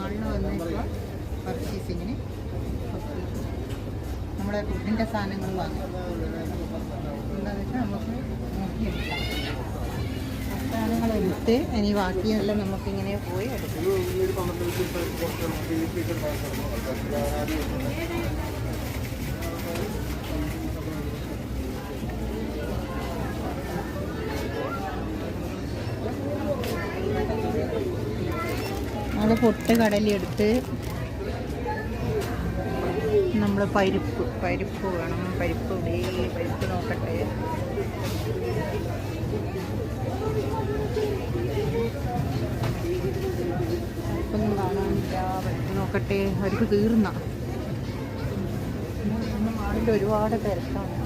മാളിൽ വന്നിപ്പോൾ പർച്ചേസിങ്ങിന് നമ്മുടെ ഫുഡിൻ്റെ സാധനങ്ങൾ വാങ്ങും. എന്താണെന്ന് വെച്ചാൽ നമുക്ക് നോക്കിയെടുക്കാം. സാധനങ്ങളെടുത്ത് ഇനി ബാക്കിയെല്ലാം നമുക്കിങ്ങനെ പോയി എടുക്കാം. നമ്മൾ പൊട്ട് കടലെടുത്ത് നമ്മൾ പരിപ്പ് വേണം. പരിപ്പ് നോക്കട്ടെ. പരിപ്പൊന്നും കാണാനില്ല. പരിപ്പ് നോക്കട്ടെ. പരിപ്പ് തീർന്ന മാളിൽ ഒരുപാട് തിരക്കാണ്.